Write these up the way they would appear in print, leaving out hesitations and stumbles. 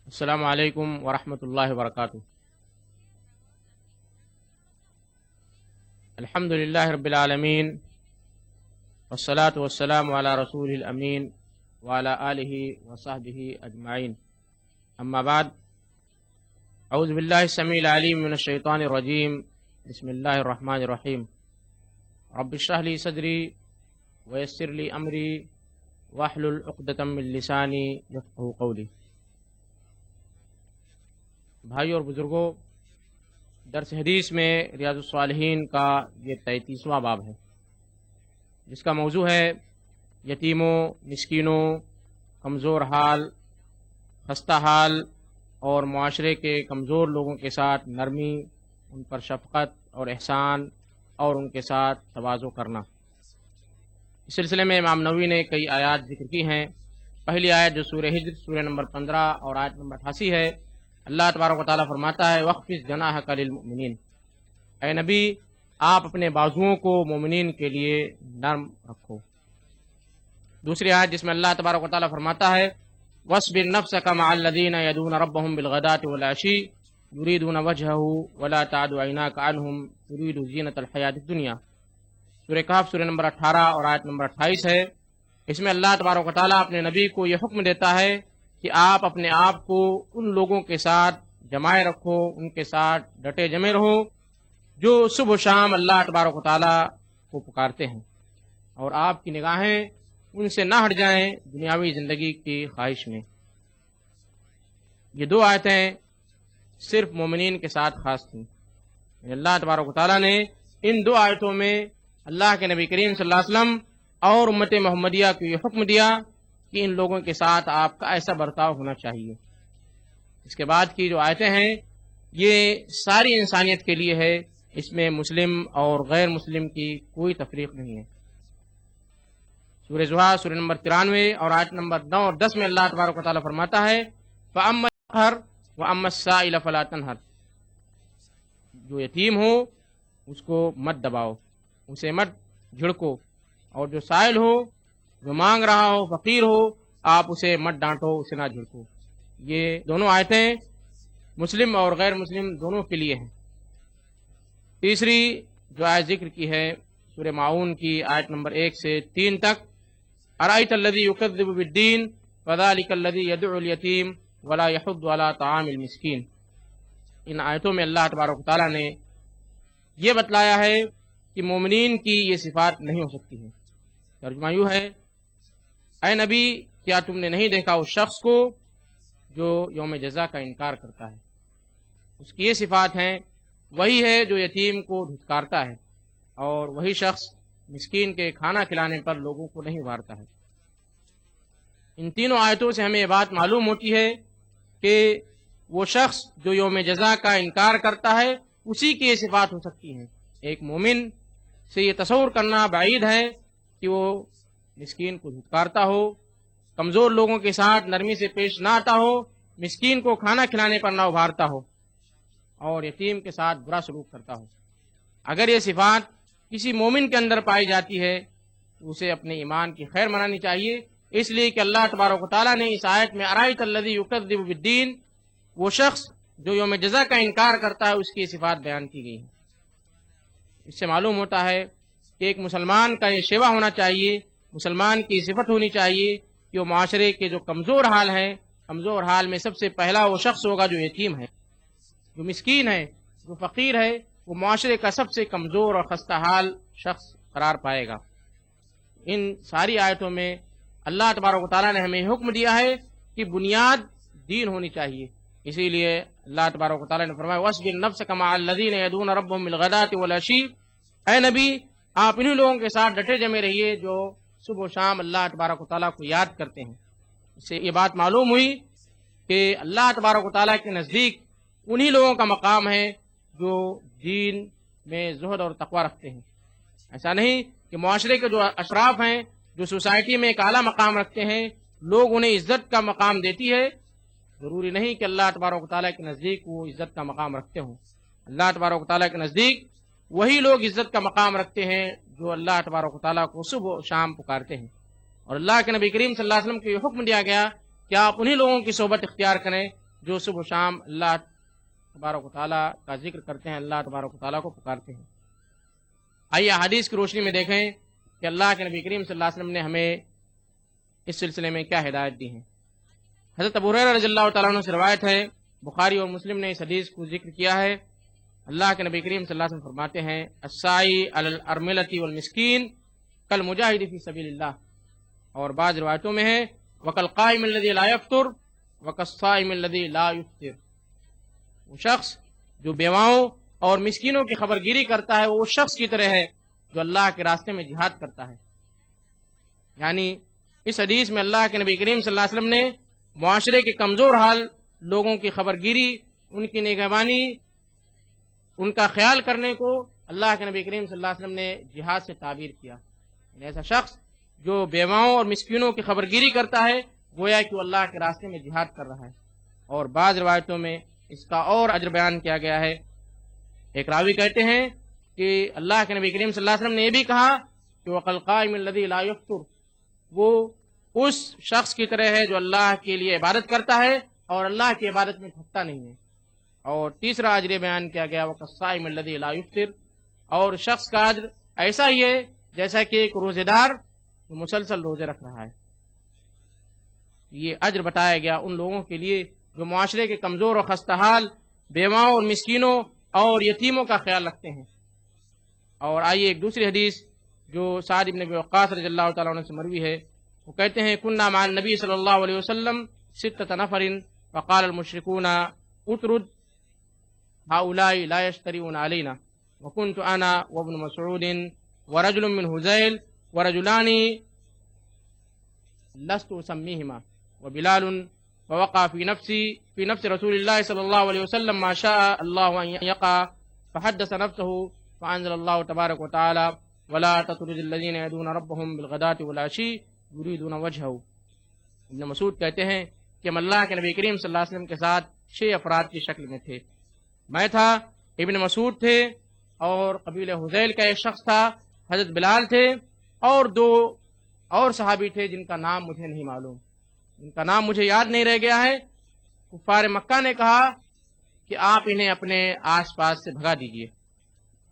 السلام علیکم ورحمۃ اللہ وبرکاتہ۔ الحمد للہ رب العالمین والصلاة والسلام علی رسول الامین وعلی آلہ وصحبہ اجمعین، اما بعد، اعوذ باللہ السمیع العلیم من الشیطان الرجیم، بسم اللہ الرحمن الرحیم۔ رب اشرح لی صدری ویسر لی امری واحلل عقدۃ من لسانی یفقہوا قولی۔ بھائی اور بزرگوں، درس حدیث میں ریاض الصالحین کا یہ 33واں باب ہے، جس کا موضوع ہے یتیموں، مسکینوں، کمزور حال، خستہ حال اور معاشرے کے کمزور لوگوں کے ساتھ نرمی، ان پر شفقت اور احسان اور ان کے ساتھ تواضع کرنا۔ اس سلسلے میں امام نووی نے کئی آیات ذکر کی ہیں۔ پہلی آیت جو سورہ ہجر سورہ نمبر 15 اور آیت نمبر 88 ہے، اللہ تبارک و تعالیٰ فرماتا ہے وَخْفِضْ جَنَاحَكَ لِلْمُؤْمِنِينَ، اے نبی آپ اپنے بازوؤں کو مومنین کے لیے نرم رکھو۔ دوسری آیت جس میں اللہ تبارک و تعالیٰ فرماتا ہے وَاصْبِرْ نَفْسَكَ مَعَ الَّذِينَ يَدْعُونَ رَبَّهُمْ بِالْغَدَاةِ وَالْعَشِيِّ يُرِيدُونَ وَجْهَهُ وَلَا تَعْدُ عَيْنَاكَ عَنْهُمْ تُرِيدُ زِينَةَ الْحَيَاةِ الدُّنْيَا۔ سورہ کہف سورہ نمبر 18 اور آیت نمبر 28 ہے۔ اس میں اللہ تبارک و تعالیٰ اپنے نبی کو یہ حکم دیتا ہے کہ آپ اپنے آپ کو ان لوگوں کے ساتھ جمائے رکھو، ان کے ساتھ ڈٹے جمے رہو جو صبح و شام اللہ تبارک و تعالیٰ کو پکارتے ہیں، اور آپ کی نگاہیں ان سے نہ ہٹ جائیں دنیاوی زندگی کی خواہش میں۔ یہ دو آیتیں صرف مومنین کے ساتھ خاص تھیں۔ اللہ تبارک و تعالیٰ نے ان دو آیتوں میں اللہ کے نبی کریم صلی اللہ علیہ وسلم اور امت محمدیہ کو یہ حکم دیا کہ ان لوگوں کے ساتھ آپ کا ایسا برتاؤ ہونا چاہیے۔ اس کے بعد کی جو آیتیں ہیں یہ ساری انسانیت کے لیے ہے، اس میں مسلم اور غیر مسلم کی کوئی تفریق نہیں ہے۔ سورہ زحا سورہ نمبر 93 اور آیت نمبر 9 اور 10 میں اللہ تبارک و تعالیٰ فرماتا ہے فَأَمَّا الْقَهْرُ وَأَمَّا السَّائِلَ فَلَا تَنْهَرْ، جو یتیم ہو اس کو مت دباؤ، اسے مت جھڑکو، اور جو سائل ہو، جو مانگ رہا ہو، فقیر ہو، آپ اسے مت ڈانٹو، اسے نہ جھڑکو۔ یہ دونوں آیتیں مسلم اور غیر مسلم دونوں کے لیے ہیں۔ تیسری جو آیت ذکر کی ہے سورہ ماعون کی آیت نمبر 1 سے 3 تک، أَرَأَيْتَ الَّذِي يُكَذِّبُ بِالدِّينِ فَذَلِكَ الَّذِي يَدْعُ الْيَتِيمَ وَلَا يَحُضُّ عَلَىٰ طَعَامِ الْمِسْكِينِ۔ ان آیتوں میں اللہ تبارک و تعالیٰ نے یہ بتلایا ہے کہ مومنین کی یہ صفات نہیں ہو سکتی ہے۔ ترجمہ یوں ہے، اے نبی کیا تم نے نہیں دیکھا اس شخص کو جو یوم جزا کا انکار کرتا ہے؟ اس کی یہ صفات ہیں، وہی ہے جو یتیم کو دھتکارتا ہے، اور وہی شخص مسکین کے کھانا کھلانے پر لوگوں کو نہیں ابھارتا ہے۔ ان تینوں آیتوں سے ہمیں یہ بات معلوم ہوتی ہے کہ وہ شخص جو یوم جزا کا انکار کرتا ہے اسی کی یہ صفات ہو سکتی ہیں۔ ایک مومن سے یہ تصور کرنا بعید ہے کہ وہ مسکین کو دھتکارتا ہو، کمزور لوگوں کے ساتھ نرمی سے پیش نہ آتا ہو، مسکین کو کھانا کھلانے پر نہ ابھارتا ہو، اور یتیم کے ساتھ برا سلوک کرتا ہو۔ اگر یہ صفات کسی مومن کے اندر پائی جاتی ہے تو اسے اپنے ایمان کی خیر منانی چاہیے، اس لیے کہ اللہ تبارک و تعالیٰ نے اس آیت میں أَرَأَيْتَ الَّذِي يُكَذِّبُ بِالدِّينِ، وہ شخص جو یوم جزا کا انکار کرتا ہے اس کی صفات بیان کی گئی ہیں۔ اس سے معلوم ہوتا ہے کہ ایک مسلمان کا یہ شیوا ہونا چاہیے، مسلمان کی صفت ہونی چاہیے کہ وہ معاشرے کے جو کمزور حال ہیں، کمزور حال میں سب سے پہلا وہ شخص ہوگا جو یتیم ہے، جو مسکین ہے، جو فقیر ہے، وہ معاشرے کا سب سے کمزور اور خستہ حال شخص قرار پائے گا۔ ان ساری آیتوں میں اللہ تبارک و تعالیٰ نے ہمیں حکم دیا ہے کہ بنیاد دین ہونی چاہیے۔ اسی لیے اللہ تبارک و تعالیٰ نے فرمایا وَاصْبِرْ نَفْسَكَ مَعَ الَّذِينَ يَدْعُونَ رَبَّهُمْ بِالْغَدَاةِ وَالْعَشِيِّ، اے نبی آپ انہی لوگوں کے ساتھ ڈٹے جمے رہیے جو صبح و شام اللہ تبارک و تعالیٰ کو یاد کرتے ہیں۔ اس سے یہ بات معلوم ہوئی کہ اللہ تبارک و تعالیٰ کے نزدیک انہی لوگوں کا مقام ہے جو دین میں زہد اور تقوی رکھتے ہیں۔ ایسا نہیں کہ معاشرے کے جو اشراف ہیں، جو سوسائٹی میں ایک اعلیٰ مقام رکھتے ہیں، لوگ انہیں عزت کا مقام دیتی ہے، ضروری نہیں کہ اللہ تبارک و تعالیٰ کے نزدیک وہ عزت کا مقام رکھتے ہوں۔ اللہ تبارک و تعالیٰ کے نزدیک وہی لوگ عزت کا مقام رکھتے ہیں جو اللہ تبارک و تعالیٰ کو صبح و شام پکارتے ہیں۔ اور اللہ کے نبی کریم صلی اللہ علیہ وسلم کو یہ حکم دیا گیا کہ آپ انہی لوگوں کی صحبت اختیار کریں جو صبح و شام اللہ تبارک و تعالیٰ کا ذکر کرتے ہیں، اللہ تبارک و تعالیٰ کو پکارتے ہیں۔ آئیے حدیث کی روشنی میں دیکھیں کہ اللہ کے نبی کریم صلی اللہ علیہ وسلم نے ہمیں اس سلسلے میں کیا ہدایت دی ہے۔ حضرت ابو ہریرہ رضی اللہ تعالیٰ عنہ سے روایت ہے، بخاری اور مسلم نے اس حدیث کو ذکر کیا ہے۔ اللہ کے نبی کریم صلی اللہ علیہ وسلم فرماتے ہیں، السائی علی الارملۃ والمسکین کالمجاہد فی سبیل اللہ، اور بعض روایتوں میں ہے وکالقائم الذی لا یفطر وکالصائم الذی لا یفطر، وہ شخص جو بیواؤں اور مسکینوں کی خبر گیری کرتا ہے وہ اس شخص کی طرح ہے جو اللہ کے راستے میں جہاد کرتا ہے۔ یعنی اس حدیث میں اللہ کے نبی کریم صلی اللہ علیہ وسلم نے معاشرے کے کمزور حال لوگوں کی خبر گیری، ان کی نگہبانی، ان کا خیال کرنے کو اللہ کے نبی کریم صلی اللہ علیہ وسلم نے جہاد سے تعبیر کیا۔ یعنی ایسا شخص جو بیواؤں اور مسکینوں کی خبر گیری کرتا ہے گویا کہ وہ اللہ کے راستے میں جہاد کر رہا ہے۔ اور بعض روایتوں میں اس کا اور اجر بیان کیا گیا ہے۔ ایک راوی کہتے ہیں کہ اللہ کے نبی کریم صلی اللہ علیہ وسلم نے یہ بھی کہا کہ وَقَالْقَائِمِ الَّذِي لَا يَفْطُرُ، وہ اس شخص کی طرح ہے جو اللہ کے لیے عبادت کرتا ہے اور اللہ کی عبادت میں تھکتا نہیں ہے۔ اور تیسرا اجر بیان کیا گیا وَقَالْصَائِمِ الَّذِي لَا يُفْطِرُ، اور شخص کا اجر ایسا ہی ہے جیسا کہ ایک روزے دار جو مسلسل روزے رکھ رہا ہے۔ یہ اجر بتایا گیا ان لوگوں کے لیے جو معاشرے کے کمزور اور خستہ حال بیواؤں اور مسکینوں اور یتیموں کا خیال رکھتے ہیں۔ اور آئیے ایک دوسری حدیث جو سعد بن ابی وقاص رضی اللہ تعالیٰ عنہ سے مروی ہے، وہ کہتے ہیں كنا مع النبی صلی اللہ علیہ وسلم 6 نفر فقال المشركون اطرد هؤلاء لا يشترون علينا وكنت انا وابن مسعود ورجل من هذيل ورجلان لست اسميهما وبلال، ووقع في نفس رسول الله صلى الله عليه وسلم ما شاء الله ان يقع فحدث نفسه فانزل الله تبارك وتعالى ولا تطرد الذين يدعون ربهم بالغداة والعشي يريدون وجهه۔ ابن مسعود کہتے ہیں کہ ہم اللہ کے نبی کریم صلی اللہ علیہ وسلم کے ساتھ 6 افراد کی شکل میں تھے، میں تھا، ابن مسعود تھے، اور قبیلہ حذیل کا ایک شخص تھا، حضرت بلال تھے، اور 2 اور صحابی تھے جن کا نام مجھے نہیں معلوم، ان کا نام مجھے یاد نہیں رہ گیا ہے۔ کفار مکہ نے کہا کہ آپ انہیں اپنے آس پاس سے بھگا دیجئے،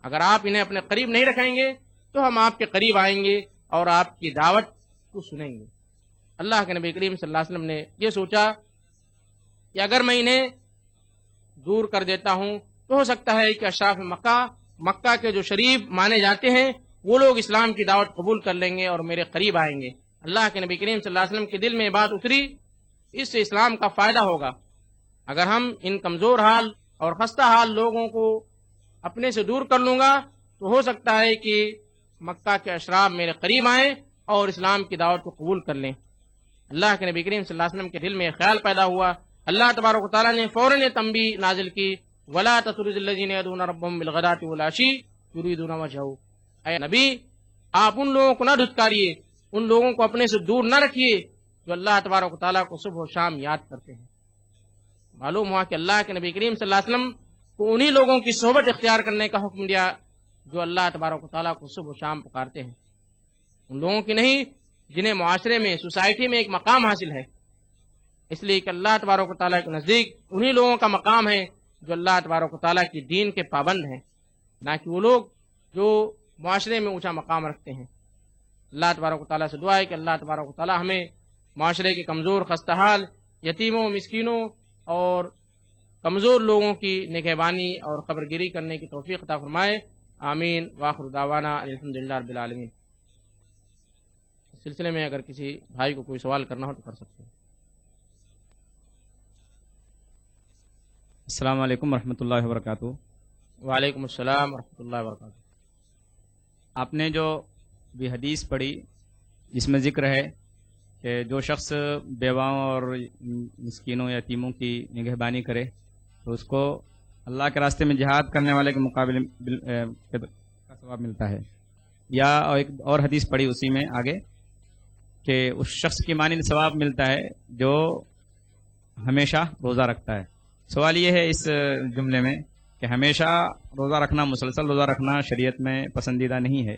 اگر آپ انہیں اپنے قریب نہیں رکھیں گے تو ہم آپ کے قریب آئیں گے اور آپ کی دعوت کو سنیں گے۔ اللہ کے نبی کریم صلی اللہ علیہ وسلم نے یہ سوچا کہ اگر میں انہیں دور کر دیتا ہوں تو ہو سکتا ہے کہ اشراف مکہ کے جو شریف مانے جاتے ہیں وہ لوگ اسلام کی دعوت قبول کر لیں گے اور میرے قریب آئیں گے۔ اللہ کے نبی کریم صلی اللہ علیہ وسلم کے دل میں بات اتری، اس سے اسلام کا فائدہ ہوگا۔ اگر ہم ان کمزور حال اور خستہ حال لوگوں کو اپنے سے دور کر لوں گا تو ہو سکتا ہے کہ مکہ کے اشراف میرے قریب آئیں اور اسلام کی دعوت کو قبول کر لیں۔ اللہ کے نبی کریم صلی اللہ علیہ وسلم کے دل میں خیال پیدا ہوا، اللہ تبارک و تعالیٰ نے فوراً یہ تنبیہ نازل کی وَلَا تَطْرُدِ الَّذِينَ يَدْعُونَ رَبَّهُم بِالْغَدَاةِ وَالْعَشِيِّ يُرِيدُونَ وَجْهَهُ، اے نبی آپ ان لوگوں کو نہ دھتکاریے، ان لوگوں کو اپنے سے دور نہ رکھیے جو اللہ تبارک و تعالیٰ کو صبح و شام یاد کرتے ہیں۔ معلوم ہوا کہ اللہ کے نبی کریم صلی اللہ علیہ وسلم کو انہی لوگوں کی صحبت اختیار کرنے کا حکم دیا جو اللہ تبارک و تعالیٰ کو صبح و شام پکارتے ہیں، ان لوگوں کی نہیں جنہیں معاشرے میں، سوسائٹی میں ایک مقام حاصل ہے۔ اس لیے کہ اللہ تبارک و تعالیٰ کے نزدیک انہی لوگوں کا مقام ہے جو اللہ تبارک و تعالیٰ کی دین کے پابند ہیں، نہ کہ وہ لوگ جو معاشرے میں اونچا مقام رکھتے ہیں۔ اللہ تبارک و تعالیٰ سے دعا ہے کہ اللہ تبارک و تعالیٰ ہمیں معاشرے کے کمزور خستہ حال یتیموں، مسکینوں اور کمزور لوگوں کی نگہبانی اور خبرگیری کرنے کی توفیق عطا فرمائے، آمین۔ وآخر دعوانا الحمدللہ رب العالمین۔ اس سلسلے میں اگر کسی بھائی کو کوئی سوال کرنا ہو تو کر سکتے ہیں۔ السلام علیکم ورحمۃ اللہ وبرکاتہ۔ وعلیکم السلام ورحمۃ اللہ وبرکاتہ۔ آپ نے جو بھی حدیث پڑھی جس میں ذکر ہے کہ جو شخص بیواؤں اور مسکینوں یا یتیموں کی نگہبانی کرے تو اس کو اللہ کے راستے میں جہاد کرنے والے کے مقابلے کا ثواب ملتا ہے، یا ایک اور حدیث پڑھی اسی میں آگے کہ اس شخص کی مانند ثواب ملتا ہے جو ہمیشہ روزہ رکھتا ہے۔ سوال یہ ہے اس جملے میں کہ ہمیشہ روزہ رکھنا، مسلسل روزہ رکھنا شریعت میں پسندیدہ نہیں ہے،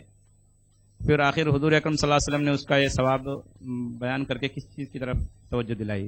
پھر آخر حضور اکرم صلی اللہ علیہ وسلم نے اس کا یہ ثواب بیان کر کے کس چیز کی طرف توجہ دلائی؟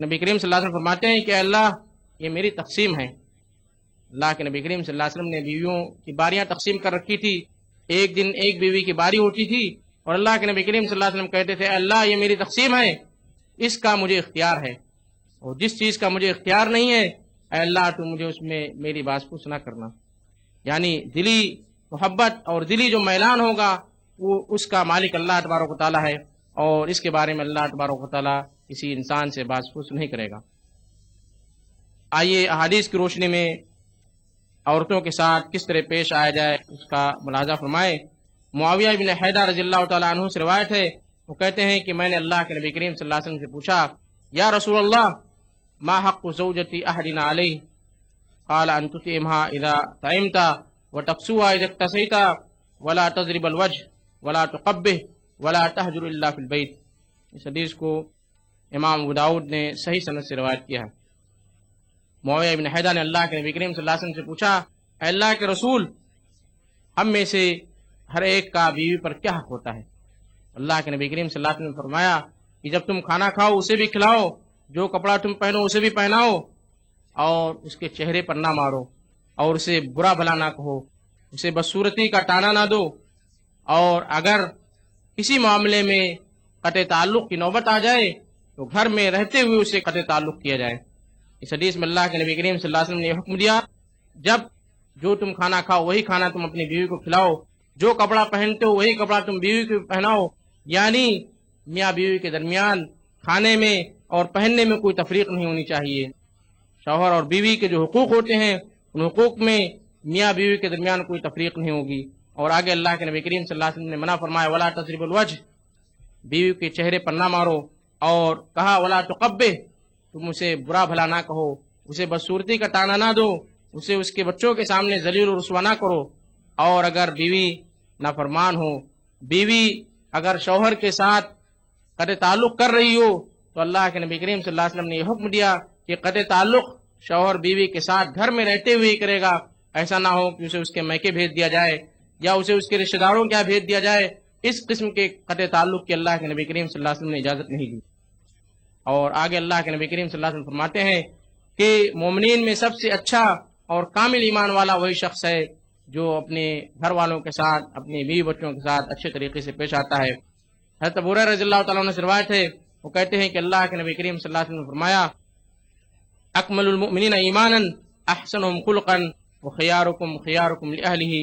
نبی کریم صلی اللہ علیہ وسلم فرماتے ہیں کہ اللہ یہ میری تقسیم ہے. اللہ کے نبی کریم صلی اللہ علیہ وسلم نے بیویوں کی باریاں تقسیم کر رکھی تھی. ایک دن ایک بیوی کی باری ہوتی تھی اور اللہ کے نبی کریم صلی اللہ علیہ وسلم کہتے تھے اللہ یہ میری تقسیم ہے، اس کا مجھے اختیار ہے، اور جس چیز کا مجھے اختیار نہیں ہے اے اللہ تو مجھے اس میں میری باز پوچھ نہ کرنا. یعنی دلی محبت اور دلی جو میلان ہوگا وہ اس کا مالک اللہ تبارک و تعالیٰ ہے، اور اس کے بارے میں اللہ تبارک و تعالیٰ کسی انسان سے باز پوچھ نہیں کرے گا. آئیے احادیث کی روشنی میں عورتوں کے ساتھ کس طرح پیش آیا جائے اس کا ملاحظہ فرمائے. معاویہ بن حیدر رضی اللہ تعالیٰ عنہ سے روایت ہے، وہ کہتے ہیں کہ میں نے اللہ کے نبی کریم صلی اللہ علیہ وسلم سے پوچھا یا رسول اللہ ما حق زوجتی احدنا علیہ؟ قال ان تطعمها اذا طعمت وتكسوها اذا اكتسيت ولا تضرب الوجه ولا تقبه ولا تهجر الا في البيت. اس حدیث کو امام ابو داؤد نے صحیح سند سے روایت کیا ہے. معاویہ بن حیدر نے اللہ کے نبی کریم صلی اللہ علیہ وسلم سے پوچھا اے اللہ کے رسول ہم میں سے ہر ایک کا بیوی پر کیا حق ہوتا ہے؟ اللہ کے نبی کریم صلی اللہ علیہ وسلم نے فرمایا کہ جب تم کھانا کھاؤ اسے بھی کھلاؤ، جو کپڑا تم پہنو اسے بھی پہناؤ، اور اس کے چہرے پر نہ مارو، اور اسے برا بھلا نہ کہو، اسے بدصورتی کا ٹانا نہ دو، اور اگر کسی معاملے میں قطع تعلق کی نوبت آ جائے تو گھر میں رہتے ہوئے اسے قطع تعلق کیا جائے. اس حدیث میں اللہ کے نبی کریم صلی اللہ علیہ وسلم نے حکم دیا جب جو تم کھانا کھاؤ وہی کھانا تم اپنی بیوی کو کھلاؤ، جو کپڑا پہنتے ہو وہی کپڑا تم بیوی کو پہناؤ. یعنی میاں بیوی کے درمیان کھانے میں اور پہننے میں کوئی تفریق نہیں ہونی چاہیے. شوہر اور بیوی کے جو حقوق ہوتے ہیں ان حقوق میں میاں بیوی کے درمیان کوئی تفریق نہیں ہوگی. اور آگے اللہ کے نبی کریم صلی اللہ علیہ وسلم نے منع فرمایا ولا تضرب الوجه، بیوی کے چہرے پر نہ مارو، اور کہا ولا تقبه، تم اسے برا بھلا نہ کہو، اسے بدصورتی کا ٹانا نہ دو، اسے اس کے بچوں کے سامنے ذلیل و رسوا نہ کرو. اور اگر بیوی نافرمان ہو، بیوی اگر شوہر کے ساتھ قطع تعلق کر رہی ہو تو اللہ کے نبی کریم صلی اللہ علیہ وسلم نے یہ حکم دیا کہ قطع تعلق شوہر بیوی کے ساتھ گھر میں رہتے ہوئے ہی کرے گا. ایسا نہ ہو کہ اسے اس کے میکے بھیج دیا جائے یا اسے اس کے رشتہ داروں کے یہاں بھیج دیا جائے. اس قسم کے قطع تعلق کی اللہ کے نبی کریم صلی اللہ علیہ وسلم نے اجازت نہیں دی. اور آگے اللہ کے نبی کریم صلی اللہ علیہ وسلم فرماتے ہیں کہ مومنین میں سب سے اچھا اور کامل ایمان والا وہی شخص ہے جو اپنے گھر والوں کے ساتھ اپنے بیوی بچوں کے ساتھ اچھے طریقے سے پیش آتا ہے. حضرت ابو ہریرہ رضی اللہ تعالیٰ عنہ سے روایت ہے، وہ کہتے ہیں کہ اللہ کے نبی کریم صلی اللہ علیہ وسلم نے فرمایا اکمل المؤمنین ایمانا احسنهم خلقا وخیارکم خیارکم لأہلہ.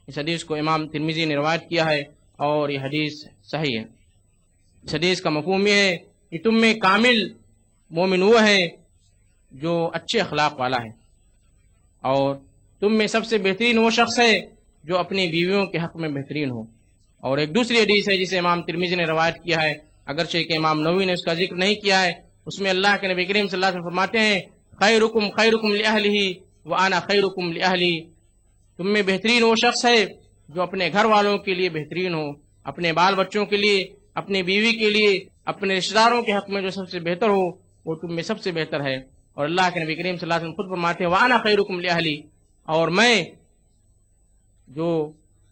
اس حدیث کو امام ترمذی نے روایت کیا ہے اور یہ حدیث صحیح ہے. اس حدیث کا مفہوم یہ ہے کہ تم میں کامل مومن وہ ہے جو اچھے اخلاق والا ہے، اور تم میں سب سے بہترین وہ شخص ہے جو اپنی بیویوں کے حق میں بہترین ہو. اور ایک دوسری حدیث ہے جسے امام ترمذی نے روایت کیا ہے، اگرچہ کہ امام نووی نے اس کا ذکر نہیں کیا ہے. اس میں اللہ کے نبی کریم صلی اللہ علیہ وسلم فرماتے ہیں خیرکم خیرکم لأہلہ وانا خیرکم لأہلی. تم میں بہترین وہ شخص ہے جو اپنے گھر والوں کے لیے بہترین ہو، اپنے بال بچوں کے لیے، اپنی بیوی کے لیے، اپنے رشتہ داروں کے حق میں جو سب سے بہتر ہو وہ تم میں سب سے بہتر ہے. اور اللہ کے نبی کریم صلی اللہ علیہ وسلم خود فرماتے ہیں وانا خیرکم لأہلی، اور میں جو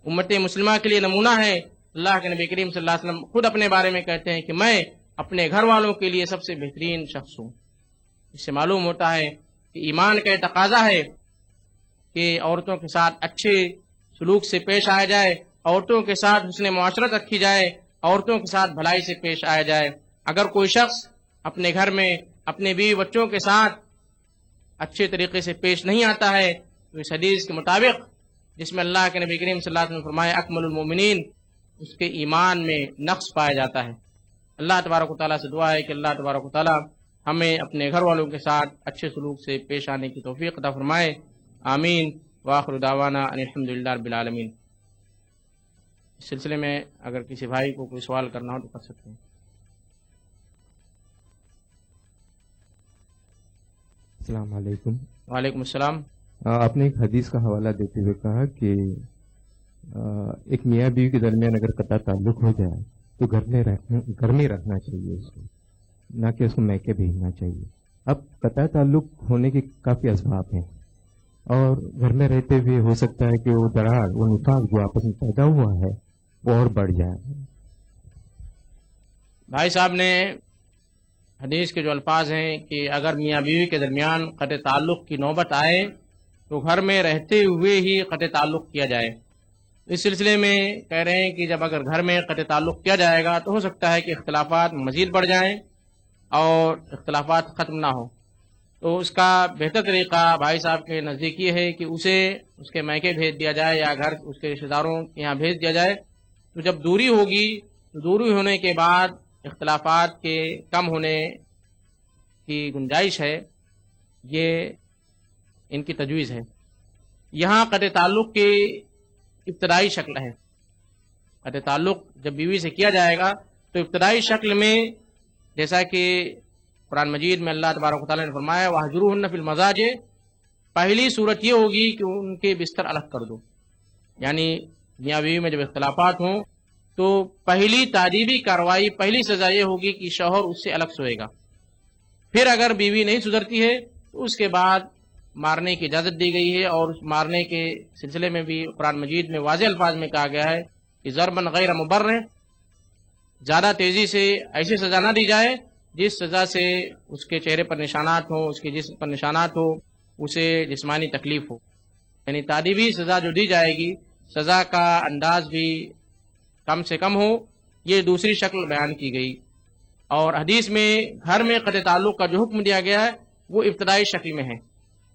امت مسلمہ کے لیے نمونہ ہے، اللہ کے نبی کریم صلی اللہ علیہ وسلم خود اپنے بارے میں کہتے ہیں کہ میں اپنے گھر والوں کے لیے سب سے بہترین شخص ہوں. اس سے معلوم ہوتا ہے کہ ایمان کا تقاضا ہے کہ عورتوں کے ساتھ اچھے سلوک سے پیش آیا جائے، عورتوں کے ساتھ حسن معاشرت رکھی جائے، عورتوں کے ساتھ بھلائی سے پیش آیا جائے. اگر کوئی شخص اپنے گھر میں اپنے بیوی بچوں کے ساتھ اچھے طریقے سے پیش نہیں آتا ہے تو اس حدیث کے مطابق جس میں اللہ کے نبی کریم صلی اللہ علیہ وسلم نے فرمایا اکمل المومنین، اس کے ایمان میں نقص پایا جاتا ہے. اللہ تبارک و تعالیٰ سے دعا ہے کہ اللہ تبارک و تعالیٰ ہمیں اپنے گھر والوں کے ساتھ اچھے سلوک سے پیش آنے کی توفیق عطا فرمائے. آمین. وآخر دعوانا ان الحمدللہ رب العالمین. اس سلسلے میں اگر کسی بھائی کو کوئی سوال کرنا ہو تو کر سکتے ہیں. السلام علیکم. وعلیکم السلام. آپ نے ایک حدیث کا حوالہ دیتے ہوئے کہا کہ ایک میاں بیوی کے درمیان اگر قطع تعلق ہو جائے تو گھر میں رکھنا چاہیے اس کو، نہ کہ اس کو میکے بھیجنا چاہیے. اب قطع تعلق ہونے کے کافی اسباب ہیں، اور گھر میں رہتے ہوئے ہو سکتا ہے کہ وہ دراڑ، وہ نفاق جو آپس میں پیدا ہوا ہے وہ اور بڑھ جائے. بھائی صاحب نے حدیث کے جو الفاظ ہیں کہ اگر میاں بیوی کے درمیان قطع تعلق کی نوبت آئے تو گھر میں رہتے ہوئے ہی قطع تعلق کیا جائے۔ اس سلسلے میں کہہ رہے ہیں کہ جب اگر گھر میں قطع تعلق کیا جائے گا تو ہو سکتا ہے کہ اختلافات مزید بڑھ جائیں اور اختلافات ختم نہ ہوں، تو اس کا بہتر طریقہ بھائی صاحب کے نزدیک یہ ہے کہ اسے اس کے میکے بھیج دیا جائے یا گھر اس کے رشتہ داروں کے یہاں بھیج دیا جائے۔ تو جب دوری ہوگی تو دوری ہونے کے بعد اختلافات کے کم ہونے کی گنجائش ہے، یہ ان کی تجویز ہے۔ یہاں قطع تعلق کی ابتدائی شکل ہے۔ قطع تعلق جب بیوی سے کیا جائے گا تو ابتدائی شکل میں جیسا کہ قرآن مجید میں اللہ تبارک و تعالیٰ نے فرمایا وَاہْجُرُوهُنَّ فِي الْمَضَاجِعِ، پہلی صورت یہ ہوگی کہ ان کے بستر الگ کر دو، یعنی میاں بیوی میں جب اختلافات ہوں تو پہلی تعدیبی کارروائی، پہلی سزا یہ ہوگی کہ شوہر اس سے الگ سوئے گا۔ پھر اگر بیوی نہیں سدھرتی ہے تو اس کے بعد مارنے کی اجازت دی گئی ہے، اور اس مارنے کے سلسلے میں بھی قرآن مجید میں واضح الفاظ میں کہا گیا ہے کہ ضرباً غیر مبرح، زیادہ تیزی سے ایسی سزا نہ دی جائے جس سزا سے اس کے چہرے پر نشانات ہوں، اس کے جسم پر نشانات ہو، اسے جسمانی تکلیف ہو، یعنی تعدیبی سزا جو دی جائے گی سزا کا انداز بھی کم سے کم ہو، یہ دوسری شکل بیان کی گئی۔ اور حدیث میں گھر میں قطع تعلق کا جو حکم دیا گیا ہے وہ ابتدائی شکل میں ہے،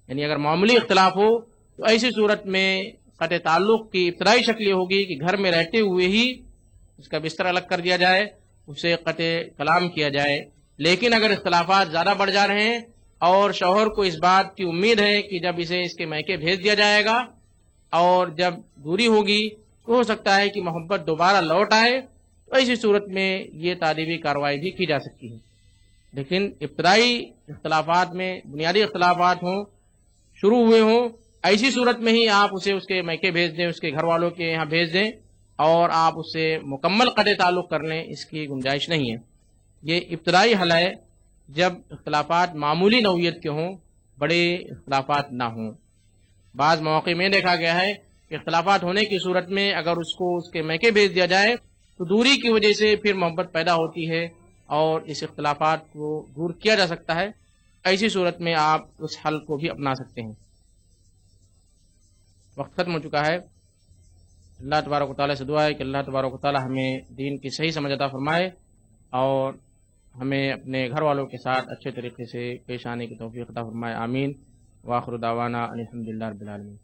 یعنی اگر معمولی اختلاف ہو تو ایسی صورت میں قطع تعلق کی ابتدائی شکل یہ ہوگی کہ گھر میں رہتے ہوئے ہی اس کا بستر الگ کر دیا جائے، اسے قطع کلام کیا جائے۔ لیکن اگر اختلافات زیادہ بڑھ جا رہے ہیں اور شوہر کو اس بات کی امید ہے کہ جب اسے اس کے میکے بھیج دیا جائے گا اور جب دوری ہوگی تو ہو سکتا ہے کہ محبت دوبارہ لوٹ آئے، تو ایسی صورت میں یہ تعدیبی کارروائی بھی کی جا سکتی ہے۔ لیکن ابتدائی اختلافات میں بنیادی اختلافات ہوں، شروع ہوئے ہوں، ایسی صورت میں ہی آپ اسے اس کے میکے بھیج دیں، اس کے گھر والوں کے یہاں بھیج دیں اور آپ اس سے مکمل قطع تعلق کر لیں، اس کی گنجائش نہیں ہے۔ یہ ابتدائی حل ہے جب اختلافات معمولی نوعیت کے ہوں، بڑے اختلافات نہ ہوں۔ بعض مواقع میں دیکھا گیا ہے کہ اختلافات ہونے کی صورت میں اگر اس کو اس کے میکے بھیج دیا جائے تو دوری کی وجہ سے پھر محبت پیدا ہوتی ہے اور اس اختلافات کو دور کیا جا سکتا ہے۔ ایسی صورت میں آپ اس حل کو بھی اپنا سکتے ہیں۔ وقت ختم ہو چکا ہے۔ اللہ تبارک و تعالیٰ سے دعا ہے کہ اللہ تبارک و تعالیٰ ہمیں دین کی صحیح سمجھ عطا فرمائے اور ہمیں اپنے گھر والوں کے ساتھ اچھے طریقے سے پیش آنے کی توفیق عطا فرمائے۔ آمین۔ وآخر دعوانا ان الحمد للہ رب العالمین۔